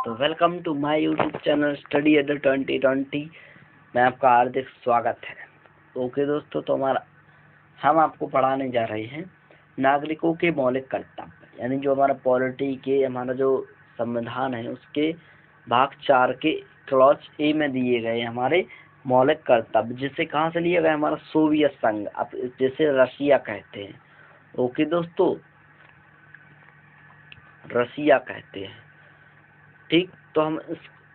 तो welcome to my YouTube channel study अडर 2020 में आपका हार्दिक स्वागत है। ओके दोस्तों, तो हम आपको पढ़ाने जा रहे हैं नागरिकों के मौलिक कर्तव्य, यानी जो हमारा पॉलिटी के हमारा जो संविधान है उसके भाग 4 के क्लॉज ए में दिए गए हमारे मौलिक कर्तव्य, जिसे कहाँ से लिया गया, हमारा सोवियत संघ, जिसे रशिया कहते हैं। ओके दोस्तों, रसिया कहते हैं। ठीक, तो हम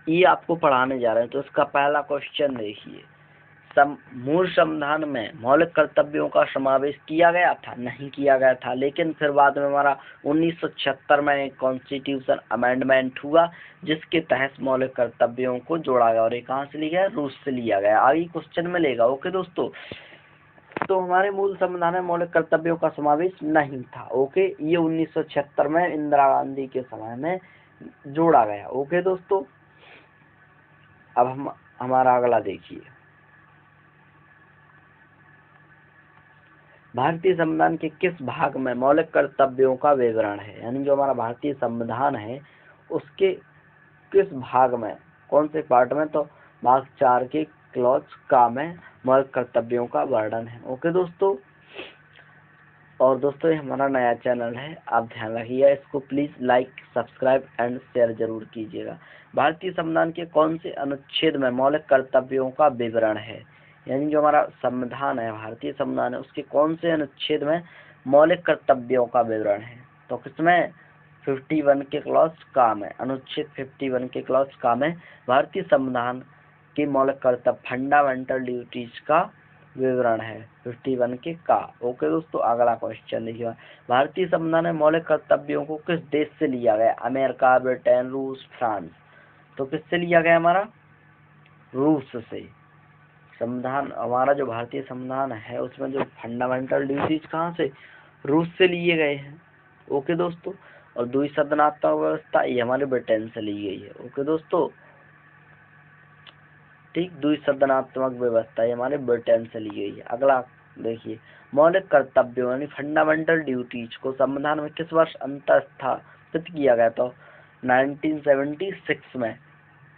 ये आपको पढ़ाने जा रहे हैं। तो इसका पहला क्वेश्चन देखिए, मूल संविधान में मौलिक कर्तव्यों का समावेश किया गया था? नहीं किया गया था, लेकिन फिर बाद में हमारा 1976 में एक कॉन्स्टिट्यूशन अमेंडमेंट हुआ जिसके तहत मौलिक कर्तव्यों को जोड़ा गया, और ये कहाँ से लिया गया? रूस से लिया गया। आगे क्वेश्चन मिलेगा। ओके दोस्तों, तो हमारे मूल संविधान में मौलिक कर्तव्यों का समावेश नहीं था। ओके, ये 1976 में इंदिरा गांधी के समय में जोड़ा गया। ओके दोस्तों, अब हम हमारा अगला देखिए, भारतीय संविधान के किस भाग में मौलिक कर्तव्यों का विवरण है? यानी जो हमारा भारतीय संविधान है उसके किस भाग में, कौन से पार्ट में? तो भाग 4 के क्लॉज का में मौलिक कर्तव्यों का वर्णन है। ओके दोस्तों, और दोस्तों ये हमारा नया चैनल है, आप ध्यान रखिएगा, इसको please like, subscribe and share जरूर कीजिएगा। भारतीय संविधान के कौन से अनुच्छेद में मौलिक कर्तव्यों का विवरण है? यानी जो हमारा संविधान है, भारतीय संविधान है, उसके कौन से अनुच्छेद में मौलिक कर्तव्यों का विवरण है? तो किसमें? 51 के क्लॉज का में, अनुच्छेद 51 के क्लॉज का में भारतीय संविधान के मौलिक कर्तव्य, फंडामेंटल ड्यूटीज का विवरण है 51 के का। ओके दोस्तों, अगला क्वेश्चन देखिए, भारतीय संविधान में मौलिक कर्तव्यों को किस देश से लिया गया? अमेरिका, ब्रिटेन, रूस, फ्रांस। तो किससे लिया गया? हमारा रूस से। संविधान हमारा जो भारतीय संविधान है उसमें जो फंडामेंटल ड्यूटीज कहाँ से? रूस से लिए गए हैं। ओके दोस्तों, और द्विसदनात्मक व्यवस्था ये हमारे ब्रिटेन से ली गई है। ओके दोस्तों, ठीक, द्विसदनात्मक व्यवस्था ये हमारे ब्रिटेन से ली गई है। अगला देखिए, मौलिक कर्तव्यों यानी फंडामेंटल ड्यूटीज को संविधान में किस वर्ष अंतर्स्थापित किया गया? तो 1976 में,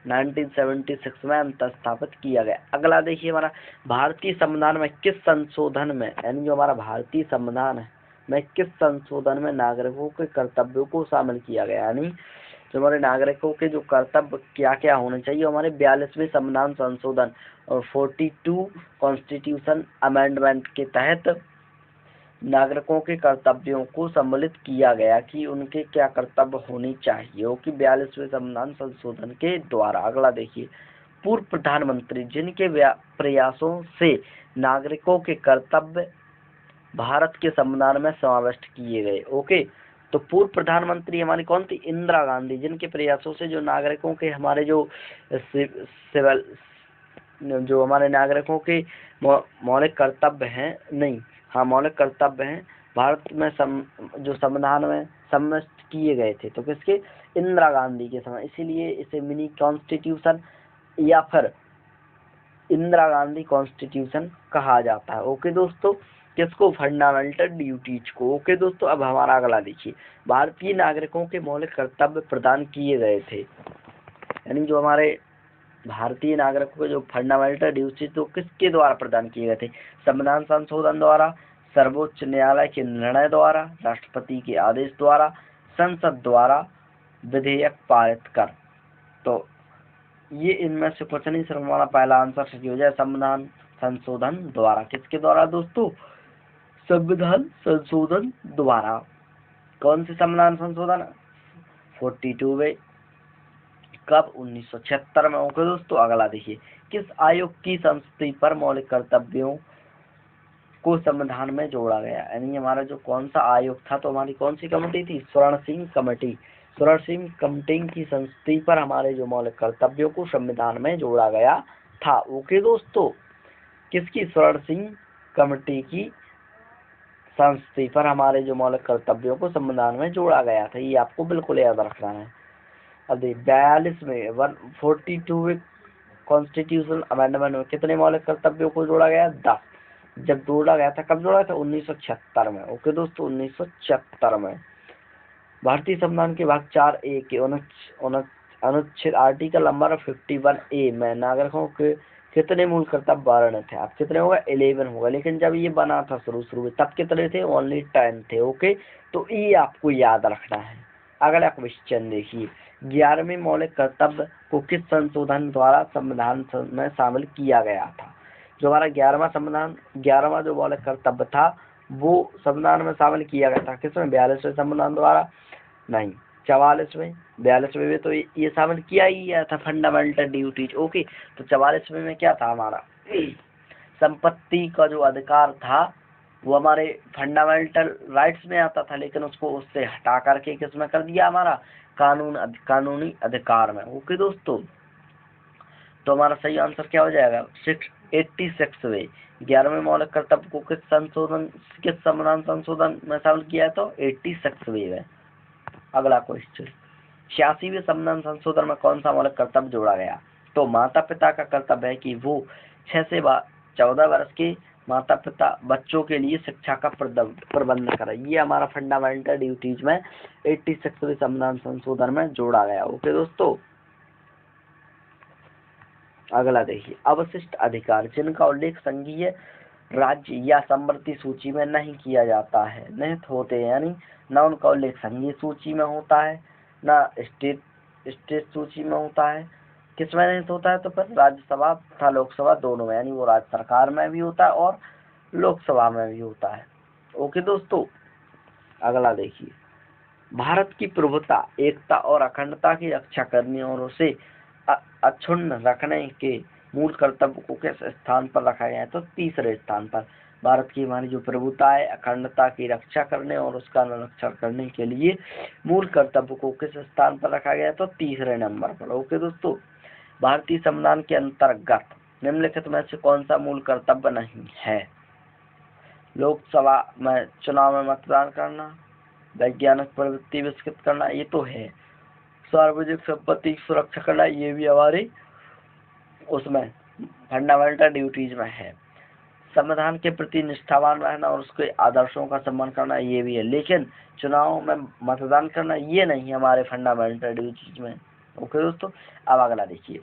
1976 में अंतर्स्थापित किया गया। अगला देखिए, हमारा भारतीय संविधान में किस संशोधन में, यानी जो हमारा भारतीय संविधान है में किस संशोधन में नागरिकों के कर्तव्यों को शामिल किया गया? यानी जो हमारे नागरिकों के जो कर्तव्य क्या क्या होने चाहिए, हमारे 42वें संविधान संशोधन और 42 कॉन्स्टिट्यूशन अमेंडमेंट के तहत नागरिकों के कर्तव्यों को सम्मिलित किया गया कि उनके क्या कर्तव्य होने चाहिए, कि 42वें संविधान संशोधन के द्वारा। अगला देखिए, पूर्व प्रधानमंत्री जिनके प्रयासों से नागरिकों के कर्तव्य भारत के संविधान में समाविष्ट किए गए। ओके, तो पूर्व प्रधानमंत्री हमारी कौन थी? इंदिरा गांधी, जिनके प्रयासों से जो नागरिकों के हमारे जो सिविल जो हमारे नागरिकों के मौलिक कर्तव्य हैं, नहीं हाँ मौलिक कर्तव्य हैं भारत में जो संविधान में समाविष्ट किए गए थे। तो किसके? इंदिरा गांधी के समय, इसीलिए इसे मिनी कॉन्स्टिट्यूशन या फिर इंदिरा गांधी कॉन्स्टिट्यूशन कहा जाता है। ओके दोस्तों, किसको? फंडामेंटल ड्यूटीज को। ओके दोस्तों, अब हमारा अगला देखिए, भारतीय नागरिकों के मौलिक कर्तव्य प्रदान किए गए थे, यानी जो हमारे भारतीय नागरिकों के जो फंडामेंटल ड्यूटीज तो किसके द्वारा प्रदान किए गए थे? संविधान संशोधन द्वारा, सर्वोच्च न्यायालय के निर्णय द्वारा, राष्ट्रपति के आदेश द्वारा, संसद द्वारा विधेयक पारित कर। तो ये इनमें से कुछ नहीं, सिर्फ हमारा पहला आंसर सही हो जाए, संविधान संशोधन द्वारा। किसके द्वारा दोस्तों? संविधान संशोधन द्वारा। कौन से संविधान संशोधन? 42वें। कब? 1976 में। ओके दोस्तों, अगला देखिए, किस आयोग की संस्तुति पर मौलिक कर्तव्यों को संविधान में जोड़ा गया? यानी हमारा जो कौन सा आयोग था, तो हमारी कौन सी कमेटी थी? स्वर्ण सिंह कमेटी। स्वर्ण सिंह कमेटी की संस्तुति पर हमारे जो मौलिक कर्तव्यों को संविधान में जोड़ा गया था। ओके दोस्तों, किसकी? स्वर्ण सिंह कमेटी की संस्तुति पर हमारे जो मौलिक कर्तव्यों को संविधान में जोड़ा गया था। ये आपको बिल्कुल याद रखना है। अब 42 में 142 कॉन्स्टिट्यूशन अमेंडमेंट में कितने मौलिक कर्तव्यों को जोड़ा गया? 10। जब जोड़ा गया था, कब जोड़ा था? 1976 में। ओके दोस्तों, 1976 में। भारतीय संविधान के भाग 4A के अनुच्छेद आर्टिकल नंबर 51A में नागरिकों के कितने मूल कर्तव्य वर्णित थे। अब कितने होगा, 11 होगा, लेकिन जब ये बना था शुरू में तब कितने थे, ओनली 10 थे। ओके, तो ये आपको याद रखना है। अगला क्वेश्चन देखिए, 11वें मौलिक कर्तव्य को किस संशोधन द्वारा संविधान में शामिल किया गया था। जो हमारा 11वां जो मौलिक कर्तव्य था वो संविधान में शामिल किया गया था किसमें, 42वें संविधान द्वारा, नहीं 44वें, 42वें में तो ये शामिल किया ही गया था, फंडामेंटल ड्यूटीज। ओके, तो 44वें में क्या था हमारा, संपत्ति का जो अधिकार था वो हमारे फंडामेंटल राइट्स में आता था, लेकिन उसको उससे हटा करके किसमें कर दिया, हमारा कानूनी अधिकार में। ओके दोस्तों, तो हमारा सही आंसर क्या हो जाएगा, 86वें 11वें मौलिक कर्तव्य को किस संविधान संशोधन में शामिल किया है, तो 86वें में। अगला क्वेश्चन, 86वें संविधान संशोधन में कौन सा मौलिक कर्तव्य जोड़ा गया। तो माता पिता का कर्तव्य है कि वो 6 से 14 वर्ष के माता पिता बच्चों के लिए शिक्षा का प्रबंध करें। ये हमारा फंडामेंटल ड्यूटीज में 86वें संविधान संशोधन में जोड़ा गया। ओके दोस्तों, अगला देखिए, अवशिष्ट अधिकार जिनका उल्लेख संघीय राज्य या समवर्ती सूची में नहीं किया जाता है, निहित होते हैं, यानी न उनका उल्लेख संघीय सूची में होता है न स्टेट सूची में होता है। किसमें निहित होता है, तो फिर राज्यसभा तथा लोकसभा दोनों में, यानी वो राज्य सरकार में भी होता है और लोकसभा में भी होता है। ओके दोस्तों, अगला देखिए, भारत की प्रभुता, एकता और अखंडता की रक्षा करने और उसे अक्षुण्ण रखने के मूल कर्तव्य को किस स्थान पर रखा गया है, तो तीसरे स्थान पर। भारत की हमारी जो प्रभुता है, अखंडता की रक्षा करने और उसका संरक्षण करने के लिए मूल कर्तव्य को किस स्थान पर रखा गया है, तो तीसरे नंबर पर। ओके दोस्तों, भारतीय संविधान के अंतर्गत निम्नलिखित में से कौन सा मूल कर्तव्य नहीं है। लोकसभा में चुनाव में मतदान करना, वैज्ञानिक प्रवृत्ति विकसित करना, ये तो है। सार्वजनिक संपत्ति की सुरक्षा करना, ये भी हमारे उसमें फंडामेंटल ड्यूटीज में है। संविधान के प्रति निष्ठावान रहना और उसके आदर्शों का सम्मान करना, ये भी है, लेकिन चुनाव में मतदान करना ये नहीं हमारे फंडामेंटल ड्यूटीज में। ओके दोस्तों, अब अगला देखिए,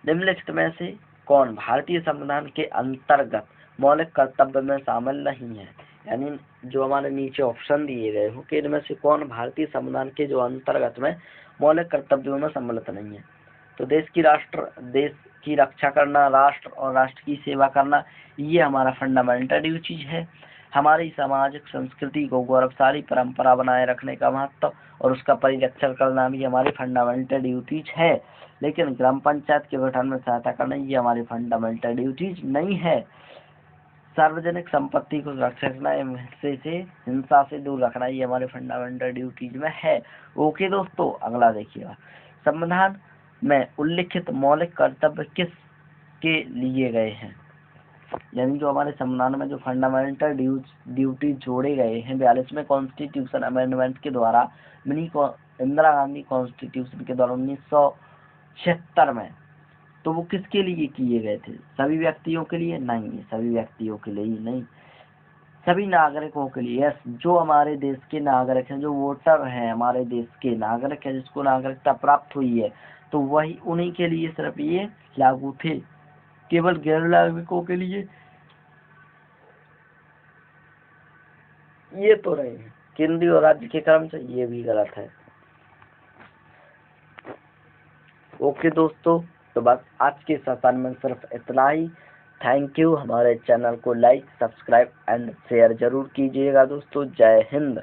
निम्नलिखित में से कौन भारतीय संविधान के अंतर्गत मौलिक कर्तव्य में शामिल नहीं है। यानी जो हमारे नीचे ऑप्शन दिए गए हो कि इनमें से कौन भारतीय संविधान के जो अंतर्गत में मौलिक कर्तव्यों में सम्मिलित नहीं है। तो देश की रक्षा करना, राष्ट्र और राष्ट्र की सेवा करना, ये हमारा फंडामेंटल ड्यूटीज है। हमारी सामाजिक संस्कृति को गौरवशाली परंपरा बनाए रखने का महत्व और उसका परिरक्षण करना भी हमारी फंडामेंटल ड्यूटीज है। लेकिन ग्राम पंचायत के गठन में सहायता करना ये हमारी फंडामेंटल ड्यूटीज नहीं है। सार्वजनिक संपत्ति को सुरक्षित रखना, हिंसा से दूर रखना, ये हमारे फंडामेंटल ड्यूटीज में है। ओके दोस्तों, अगला देखिएगा, संविधान में उल्लिखित मौलिक कर्तव्य किस के लिए गए हैं। यानी जो हमारे संविधान में जो फंडामेंटल ड्यूटी जोड़े गए हैं 42वें कॉन्स्टिट्यूशन अमेंडमेंट के द्वारा, इंदिरा गांधी कॉन्स्टिट्यूशन के द्वारा 1976 में, तो वो किसके लिए किए गए थे, सभी व्यक्तियों के लिए नहीं, सभी व्यक्तियों के लिए ही नहीं, सभी नागरिकों के लिए। यस, जो हमारे देश के नागरिक हैं, जो वोटर हैं, हमारे देश के नागरिक हैं, जिसको नागरिकता प्राप्त हुई है, तो वही उन्हीं के लिए सिर्फ ये लागू थे, केवल गैर नागरिकों के लिए ये तो नहीं है। केंद्रीय और राज्य के कर्मचारी, ये भी गलत है। ओके दोस्तों, तो बस आज के सेशन में सिर्फ इतना ही। Thank you. हमारे चैनल को लाइक, सब्सक्राइब एंड शेयर जरूर कीजिएगा दोस्तों। जय हिंद।